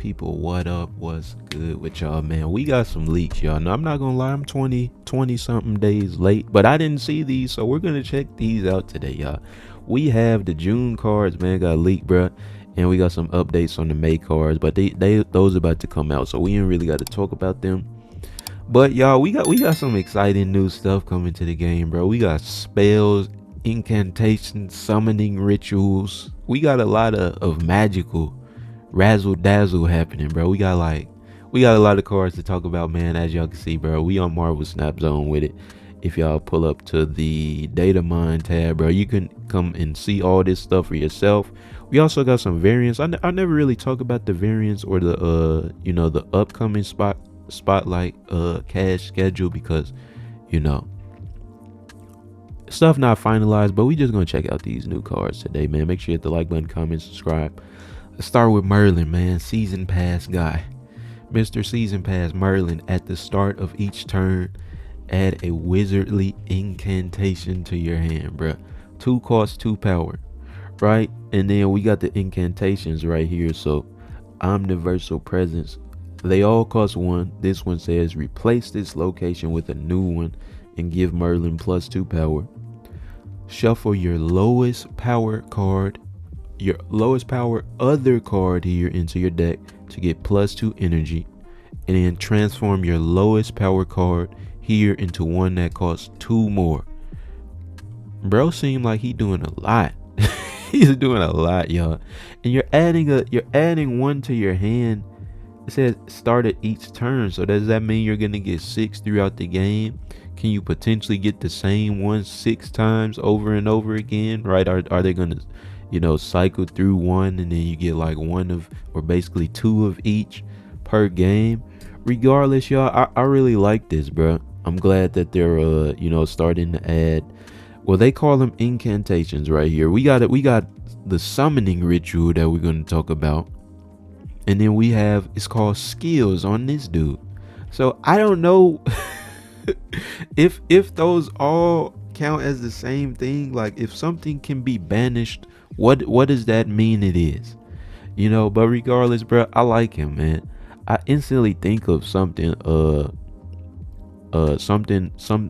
people, what up? What's good with y'all, man? We got some leaks, y'all. Now, I'm not gonna lie, I'm 20 something days late, but I didn't see these, so we're gonna check these out today, y'all. We have the June cards, man, got leaked, bruh, and we got some updates on the May cards, but those about to come out, so we ain't really got to talk about them. But y'all, we got some exciting new stuff coming to the game, bro. We got spells, incantations, summoning rituals. We got a lot of magical razzle dazzle happening, bro. We got a lot of cards to talk about, man. As y'all can see, bro, we on Marvel Snap Zone with it. If y'all pull up to the Datamine tab, bro, you can come and see all this stuff for yourself. We also got some variants. I never really talk about the variants or the the upcoming spotlight cash schedule, because stuff not finalized, but we just gonna check out these new cards today, man. Make sure you hit the like button, comment, subscribe. Let's start with Merlin, man. Season pass guy, Mr. Season Pass Merlin. At the start of each turn, add a wizardly incantation to your hand, bruh. 2 cost, 2 power, right? And then we got the incantations right here. So Omniversal Presence, they all cost 1. This one says replace this location with a new one and give Merlin plus 2 power. Shuffle your lowest power other card here into your deck to get plus 2 energy, and then transform your lowest power card here into one that costs 2 more. Bro seem like he doing a lot. He's doing a lot, y'all. And you're adding 1 to your hand. It says start at each turn. So does that mean you're gonna get 6 throughout the game? Can you potentially get the same one 6 times over and over again, right? Are they gonna cycle through 1 and then you get like 1 of, or basically 2 of each per game? Regardless, y'all, I really like this, bro. I'm glad that they're starting to add, well, they call them incantations right here. We got the summoning ritual that we're going to talk about, and then we have, it's called skills on this dude. So I don't know if those all count as the same thing. Like, if something can be banished, what does that mean it is? But regardless, bro, I like him, man. I instantly think of something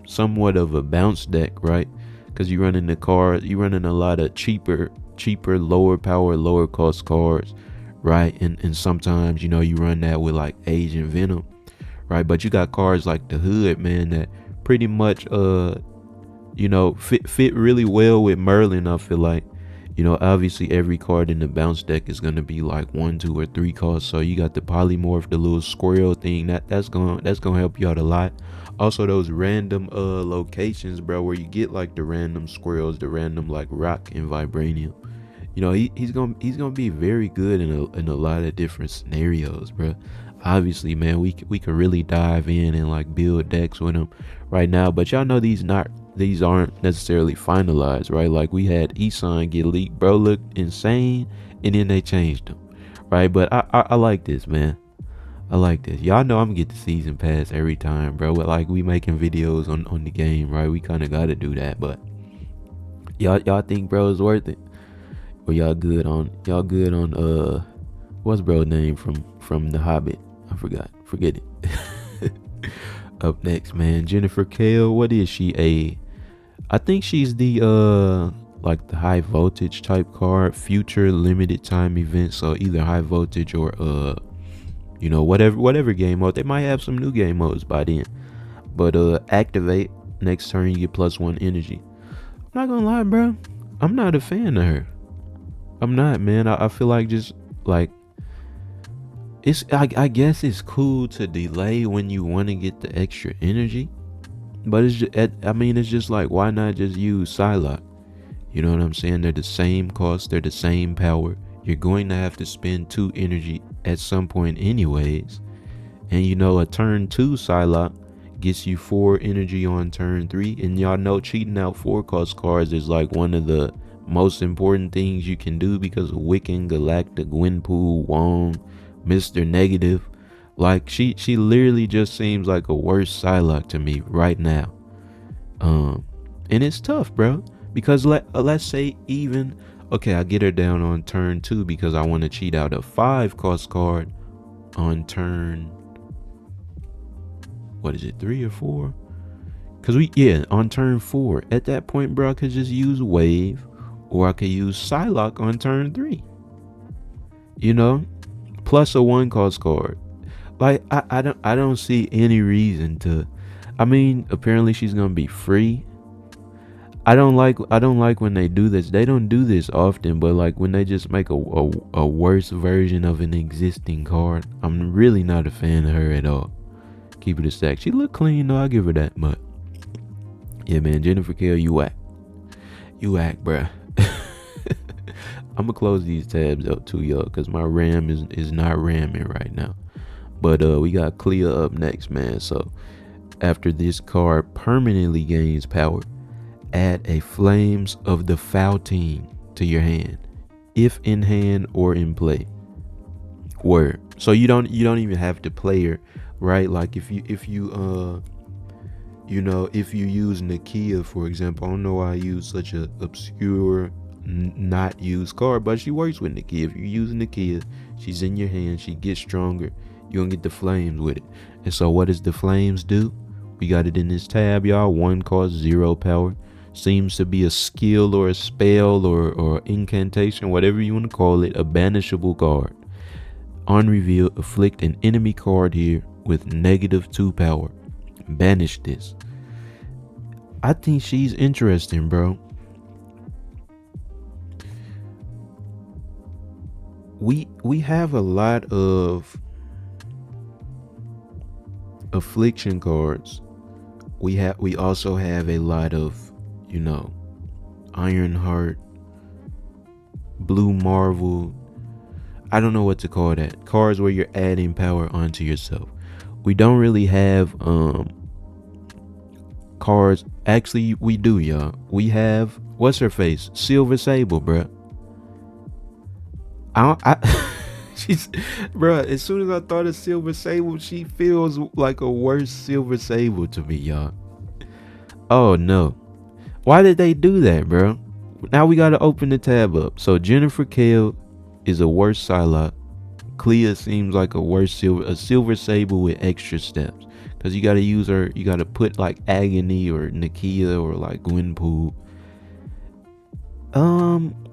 somewhat of a bounce deck, right? Because you're running a lot of cheaper, lower power, lower cost cards, right? And sometimes you run that with like Agent Venom, right? But you got cards like the Hood, man, that pretty much fit really well with Merlin. I feel like, obviously every card in the bounce deck is gonna be like 1, 2, or 3 costs. So you got the polymorph, the little squirrel thing, that's gonna help you out a lot. Also those random locations, bro, where you get like the random squirrels, the random like rock and vibranium. He's gonna be very good in a lot of different scenarios, bro. Obviously, man, we could really dive in and like build decks with him right now, but y'all know these aren't necessarily finalized, right? Like we had Isan get leaked, bro, looked insane, and then they changed him, right? But I like this, man. I like this. Y'all know I'm gonna get the season pass every time, bro. But like, we making videos on the game, right? We kind of gotta do that. But y'all think bro is worth it? Or y'all good on what's bro name from The Hobbit? I forget it. Up next, man, Jennifer Kale. What is she? I think she's the like the high voltage type card, future limited time event. So either high voltage or whatever game mode. They might have some new game modes by then. But activate, next turn you get plus 1 energy. I'm not gonna lie, bro, I'm not a fan of her. I'm not, man. I feel like, just like, I guess it's cool to delay when you want to get the extra energy, but it's just like, why not just use Psylocke? You know what I'm saying? They're the same cost, they're the same power. You're going to have to spend 2 energy at some point anyways, and a turn 2 Psylocke gets you 4 energy on turn 3, and y'all know cheating out 4 cost cards is like one of the most important things you can do, because of Wiccan, Galactic, Gwenpool, Wong, Mr. Negative. Like, she literally just seems like a worse Psylocke to me right now. And it's tough, bro, because let's say even, okay, I get her down on turn 2 because I want to cheat out a 5 cost card, on turn, what is it, 3 or 4? Because on turn 4. At that point, bro, I could just use Wave, or I could use Psylocke on turn 3. You know, plus a 1 cost card. Like I don't see any reason to. I mean, apparently she's gonna be free. I don't like when they do this. They don't do this often, but like when they just make a worse version of an existing card, I'm really not a fan of her at all. Keep it a stack. She look clean though, I give her that. But yeah, man, Jennifer Kell, you whack. You whack, bruh. I'm gonna close these tabs up too, y'all, because my RAM is not ramming right now. But we got Clea up next, man. So after this card permanently gains power, add a Flames of the Fountain to your hand, if in hand or in play. Word. So you don't even have to play her, right? Like if you if you use Nakia, for example. I don't know why I use such a obscure not used card, but she works with Nakia. If you use Nakia, she's in your hand, she gets stronger, you're gonna get the Flames with it. And so what does the Flames do? We got it in this tab, y'all. 1 cost, 0 power. Seems to be a skill or a spell or incantation, whatever you want to call it, a banishable card. On reveal, afflict an enemy card here with -2 power. Banish this. I think she's interesting, bro. We have a lot of affliction cards. We also have a lot of, Ironheart, Blue Marvel. I don't know what to call that. Cards where you're adding power onto yourself. We don't really have cards. Actually, we do, y'all. We have, what's her face? Silver Sable, bruh. She's, bruh, as soon as I thought of Silver Sable, she feels like a worse Silver Sable to me, y'all. Oh no. Why did they do that, bro? Now we gotta open the tab up. So Jennifer Kell is a worse Psylocke. Clea seems like a Silver Sable with extra steps. Cause you gotta use her, you gotta put like Agony or Nakia or like Gwenpool.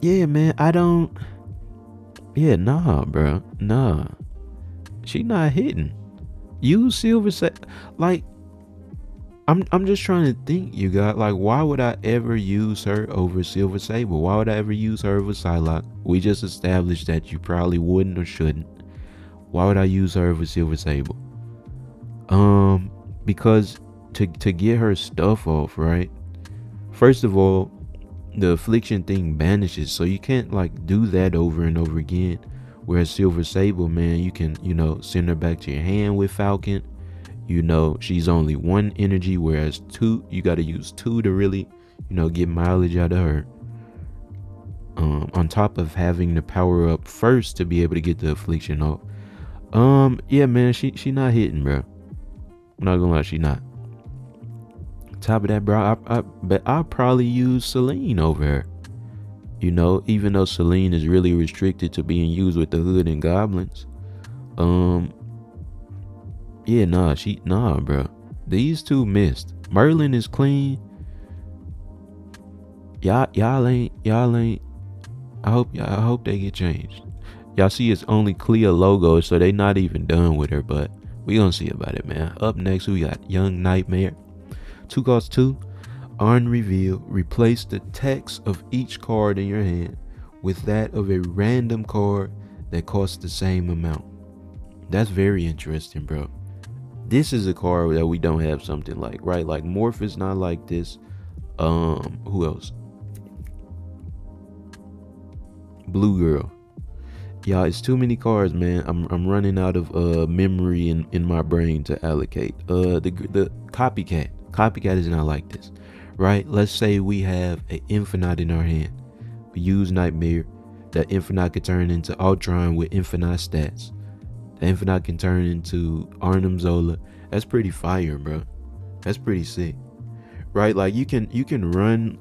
Yeah, man, nah, bro. Nah. She not hitting. Use Silver Sable. Like, I'm just trying to think, you got, like, why would I ever use her over Silver Sable? Why would I ever use her over Psylocke? We just established that you probably wouldn't or shouldn't. Why would I use her over Silver Sable? Because to get her stuff off, right? First of all, the affliction thing banishes, so you can't like do that over and over again. Whereas Silver Sable, man, you can, send her back to your hand with Falcon. She's only 1 energy, whereas 2, you got to use 2 to really, get mileage out of her. On top of having the power up first to be able to get the affliction off. Yeah, man, she not hitting, bro. I'm not gonna lie, she not. Top of that, bro, I bet I'll probably use Selene over her. Even though Selene is really restricted to being used with the Hood and Goblins. Yeah, nah, bro. These two missed. Merlin is clean. Y'all ain't. I hope they get changed. Y'all see, it's only Clea logo, so they not even done with her. But we gonna see about it, man. Up next, we got Young Nightmare. 2 cost 2. On reveal, replace the text of each card in your hand with that of a random card that costs the same amount. That's very interesting, bro. This is a card that we don't have something like, right? Like Morph is not like this. Who else? Blue Girl. Y'all, it's too many cards, man. I'm running out of memory in my brain to allocate. The Copycat. Copycat is not like this, right? Let's say we have an Infinite in our hand. We use Nightmare. That Infinite could turn into Ultron with Infinite stats. The Infinite can turn into Arnim Zola. That's pretty fire, bro. That's pretty sick, right? Like you can run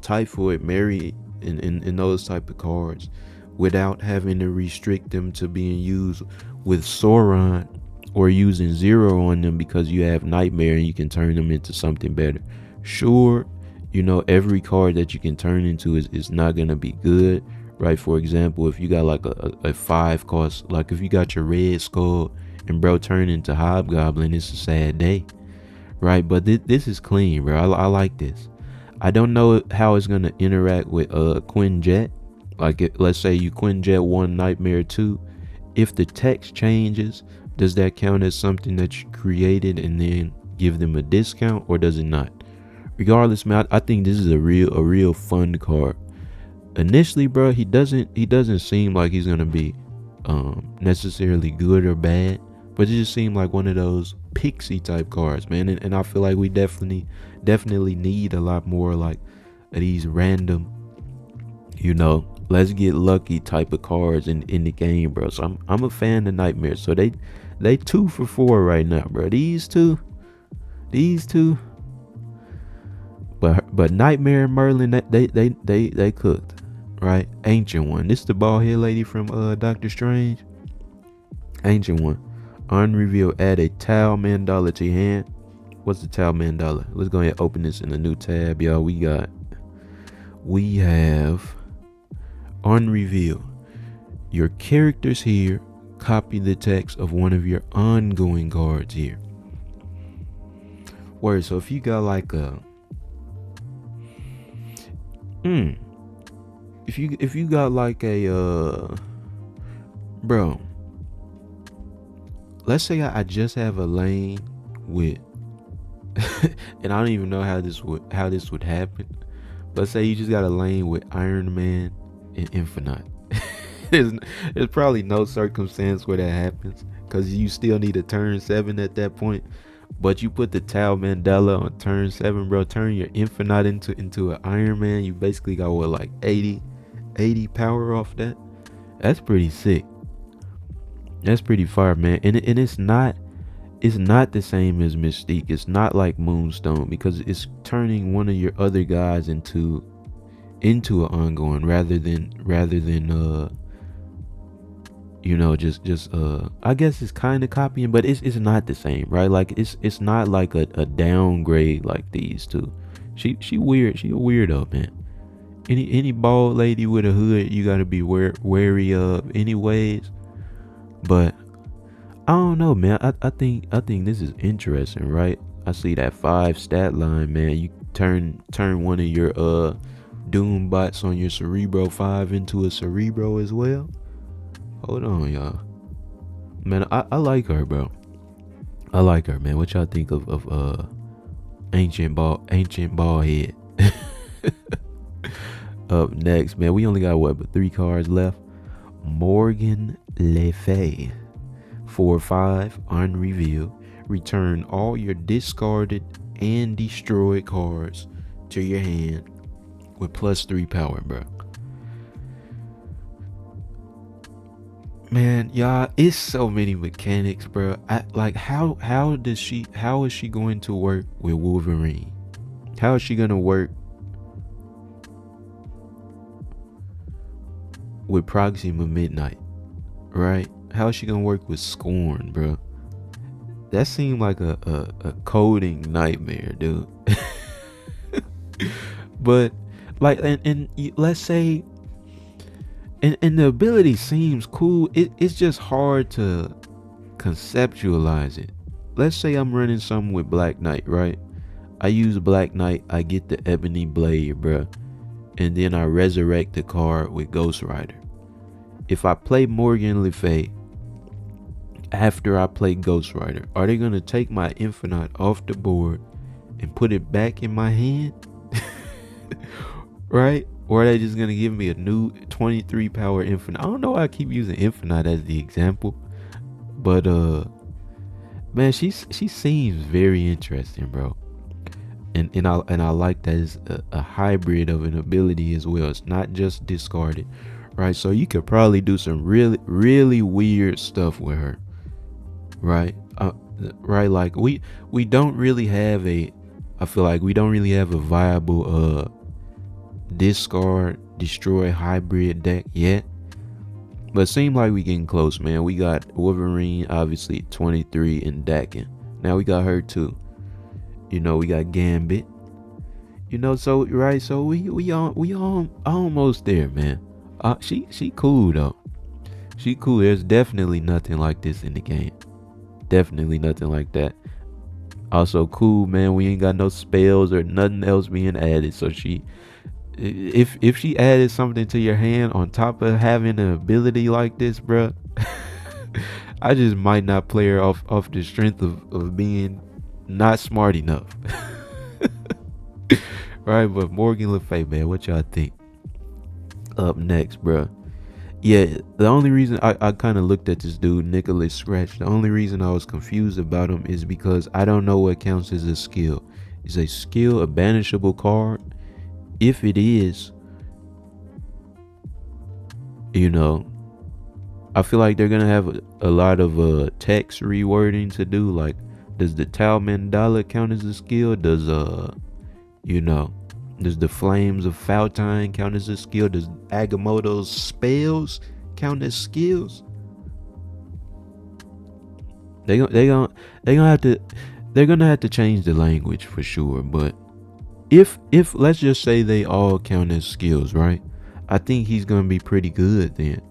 Typhoid Mary in those type of cards without having to restrict them to being used with Sauron, or using zero on them because you have Nightmare and you can turn them into something better. Sure, every card that you can turn into is not gonna be good, right? For example, if you got like a 5 cost, like if you got your Red Skull and bro turn into Hobgoblin, it's a sad day, right? But this is clean, bro. I like this. I don't know how it's gonna interact with Quinjet. Like let's say you Quinjet 1, Nightmare 2. If the text changes, does that count as something that you created and then give them a discount, or does it not? Regardless, man, I think this is a real fun card. Initially, bro, he doesn't seem like he's gonna be necessarily good or bad, but it just seemed like one of those pixie type cards, man. And I feel like we definitely need a lot more like these random, let's get lucky type of cards in the game, bro. So I'm a fan of Nightmare. So they 2 for 4 right now, bro. These two. But Nightmare and Merlin, they cooked, right? Ancient One. This is the bald head lady from Doctor Strange. Ancient One. Unrevealed. Add a Tau Mandala to your hand. What's the Tau Mandala? Let's go ahead and open this in a new tab, y'all. We have Unreveal. Your characters here copy the text of one of your ongoing cards here. Word. So if you got like a if you got like a bro, let's say I just have a lane with and I don't even know how this would happen. Let's say you just got a lane with Iron Man and Infinite. There's probably no circumstance where that happens, because you still need a turn 7 at that point. But you put the Tau Mandela on turn 7, bro. Turn your Infinite into an Iron Man. You basically got what, like 80 power off that. That's pretty sick. That's pretty fire, man. And it's not the same as Mystique. It's not like Moonstone, because it's turning one of your other guys into an ongoing rather than just I guess it's kind of copying, but it's not the same, right? Like it's not like a downgrade like these two. She weird. She a weirdo, man. Any bald lady with a hood you gotta be wary of anyways. But I don't know, man. I think this is interesting, right? I see that 5 stat line, man. You turn one of your Doom bots on your Cerebro 5 into a Cerebro as well. Hold on, y'all. Man, I like her, bro. I like her, man. What y'all think of ancient bald head? Up next, man, we only got but 3 cards left. Morgan Le Fay. 4/5 unrevealed. Return all your discarded and destroyed cards to your hand with +3 power, bro. Man, y'all, it's so many mechanics, bro. How is she going to work with Wolverine? How is she gonna work with Proxima Midnight, right? How is she gonna work with Scorn, bro? That seemed like a coding nightmare, dude. But like, and let's say, and the ability seems cool. It's just hard to conceptualize it. Let's say I'm running something with Black Knight, right? I use Black Knight, I get the Ebony Blade, bro, and then I resurrect the card with Ghost Rider. If I play Morgan Le Fay after I play Ghost Rider, are they gonna take my Infinite off the board and put it back in my hand? Right? Or are they just gonna give me a new 23 power Infinite? I don't know why I keep using Infinite as the example, but man, she seems very interesting, bro. And I like that it's a hybrid of an ability as well. It's not just discarded, right? So you could probably do some really weird stuff with her, right? Right, like we don't really have I feel like we don't really have a viable discard destroy hybrid deck yet. But it seemed like we getting close, man. We got Wolverine, obviously 23, and Dakin. Now we got her too. We got Gambit. So right, so we almost there, man. She cool though. She cool. There's definitely nothing like this in the game. Definitely nothing like that. Also cool, man. We ain't got no spells or nothing else being added. So if she added something to your hand on top of having an ability like this, bruh, I just might not play her off the strength of being not smart enough. Right, but Morgan Le Fay, man, what y'all think? Up next, bruh. Yeah, the only reason I kind of looked at this dude, Nicholas Scratch, the only reason I was confused about him is because I don't know what counts as a skill. Is a skill a banishable card? If it is, I feel like they're gonna have a lot of text rewording to do. Like, does the Tau Mandala count as a skill? Does does the Flames of Faltine count as a skill? Does Agamotto's spells count as skills? They're gonna have to change the language for sure. But if let's just say they all count as skills, right? I think he's gonna be pretty good then.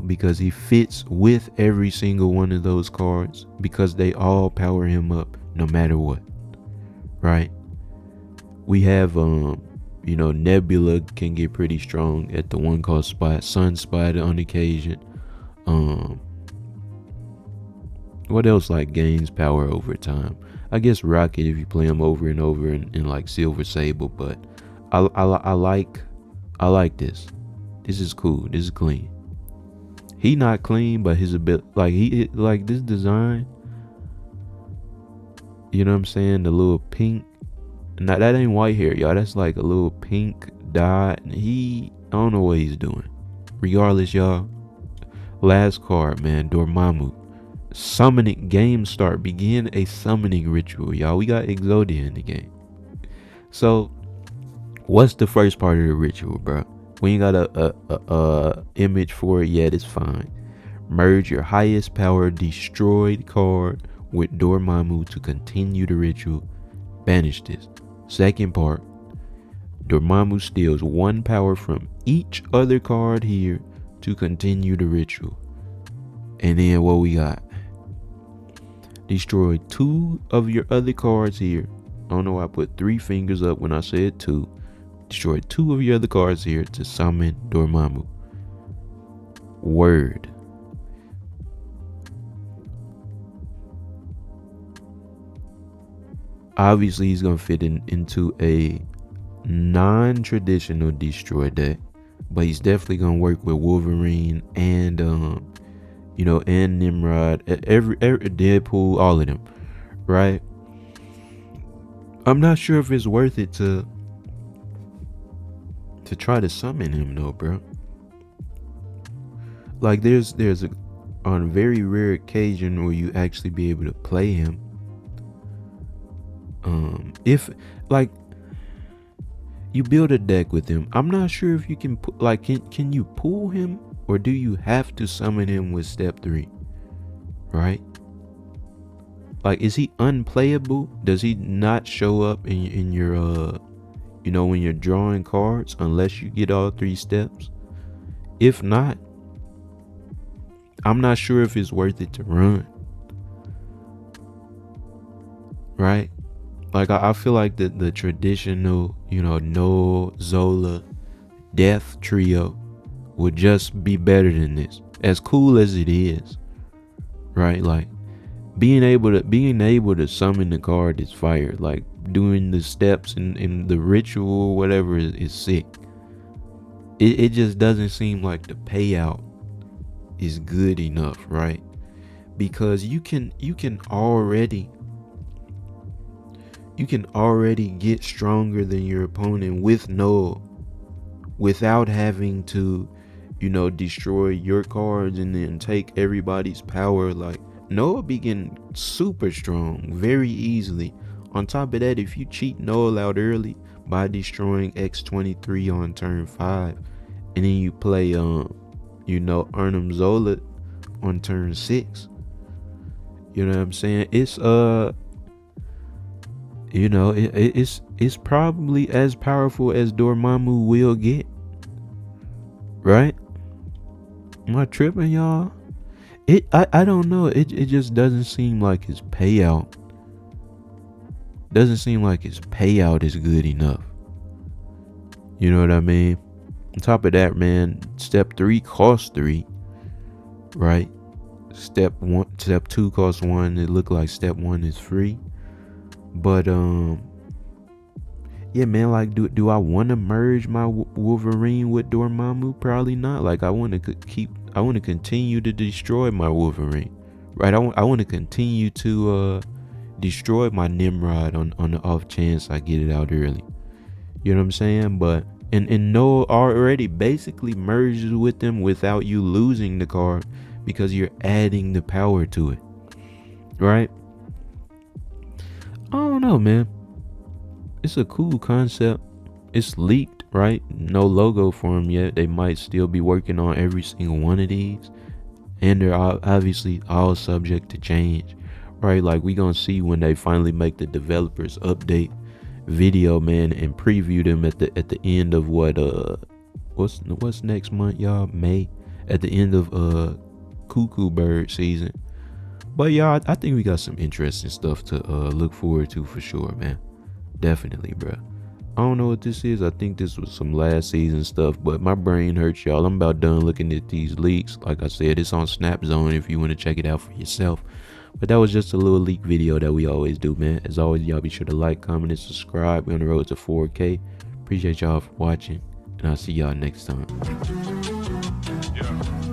Because he fits with every single one of those cards, because they all power him up no matter what, right? We have Nebula can get pretty strong at the one called Sunspider on occasion. What else gains power over time? I guess Rocket if you play him over and over in like Silver Sable, but I like this. This is cool. This is clean. He not clean, but his ability, this design. You know what I'm saying? The little pink. Now that ain't white hair, y'all. That's like a little pink dot. I don't know what he's doing. Regardless, y'all. Last card, man. Dormammu. Summoning game start. Begin a summoning ritual, y'all. We got Exodia in the game. So, what's the first part of the ritual, bro? We ain't got a image for it yet. It's fine. Merge your highest power destroyed card with Dormammu to continue the ritual. Banish this. Second part, Dormammu steals 1 power from each other card here to continue the ritual. And then what we got? Destroy 2 of your other cards here. I don't know why I put 3 fingers up when I said 2. Destroy 2 of your other cards here to summon Dormammu. Word. Obviously, he's gonna fit into a non-traditional destroy deck, but he's definitely gonna work with Wolverine and and Nimrod, every Deadpool, all of them, right? I'm not sure if it's worth it to try to summon him though, bro. Like, there's on a very rare occasion where you actually be able to play him. If you build a deck with him, I'm not sure if you can can you pull him, or do you have to summon him with step 3, right? Is he unplayable? Does he not show up in your when you're drawing cards unless you get all 3 steps? If not, I'm not sure if it's worth it to run, right? I feel like the traditional, no Zola death trio would just be better than this. As cool as it is, right? Being able to summon the card is fire. Doing the steps in the ritual, whatever, is sick. It just doesn't seem like the payout is good enough, right? Because you can already get stronger than your opponent with Noah, without having to, destroy your cards and then take everybody's power. Noah be getting super strong very easily. On top of that, if you cheat Noah out early by destroying X23 on turn 5, and then you play Arnim Zola on turn 6. You know what I'm saying? It's it's probably as powerful as Dormammu will get, right? Am I tripping, y'all? I don't know. It just doesn't seem like his payout. Doesn't seem like his payout is good enough. You know what I mean? On top of that, man, step 3 costs 3, right? Step 2 costs 1. It looked like step 1 is free. But yeah, man, like do I want to merge my Wolverine with Dormammu? Probably not. Like I want to continue to destroy my Wolverine. Right? I want to continue to destroy my Nimrod on the off chance I get it out early. You know what I'm saying? But and Noah already basically merges with them without you losing the card because you're adding the power to it. Right? I don't know, man. It's a cool concept. It's leaked, right? No logo for them yet. They might still be working on every single one of these, and they're obviously all subject to change, right? Like we gonna see when they finally make the developers update video, man, and preview them at the end of what's next month, y'all? May, at the end of Cuckoo Bird season. But y'all, I think we got some interesting stuff to look forward to for sure, man. Definitely, bro. I don't know what this is. I think this was some last season stuff, but my brain hurts, y'all. I'm about done looking at these leaks. Like I said, it's on Snap Zone if you want to check it out for yourself. But that was just a little leak video that we always do, man. As always, y'all be sure to like, comment, and subscribe. We're on the road to 4K. Appreciate y'all for watching, and I'll see y'all next time. Yeah.